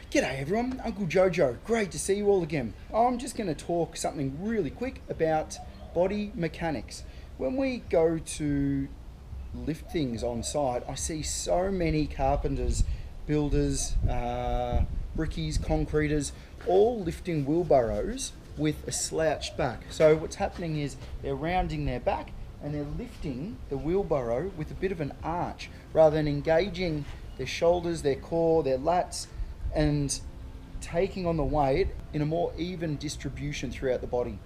G'day everyone, Uncle Jojo. Great to see you all again. I'm just going to talk something really quick about body mechanics. When we go to lift things on site, I see so many carpenters, builders, brickies, concreters, all lifting wheelbarrows with a slouched back. So what's happening is they're rounding their back and they're lifting the wheelbarrow with a bit of an arch rather than engaging their shoulders, their core, their lats, and taking on the weight in a more even distribution throughout the body.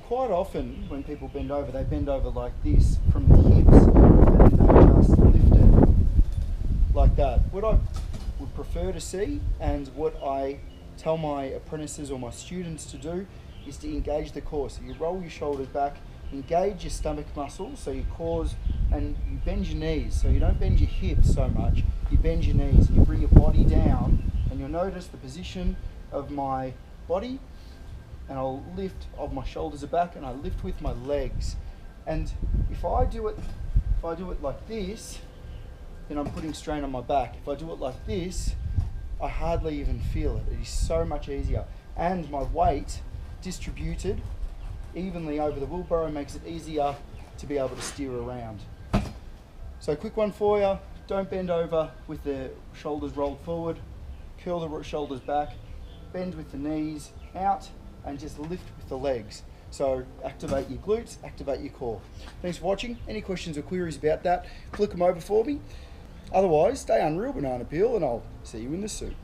Quite often when people bend over, they bend over like this from the hips and they just lift it like that. What I would prefer to see and what I tell my apprentices or my students to do is to engage the core. So you roll your shoulders back, engage your stomach muscles, so your cores, and you bend your knees. So you don't bend your hips so much, you bend your knees and you bring your body down, and you'll notice the position of my body, and I'll lift, of my shoulders are back, and I lift with my legs. And if I do it like this, then I'm putting strain on my back. If I do it like this, I hardly even feel it. It is so much easier. And my weight distributed evenly over the wheelbarrow makes it easier to be able to steer around. So quick one for you, don't bend over with the shoulders rolled forward, curl the shoulders back, bend with the knees out, and just lift with the legs. So activate your glutes, activate your core. Thanks for watching. Any questions or queries about that, flick them over for me. Otherwise, stay unreal, banana peel, and I'll see you in the soup.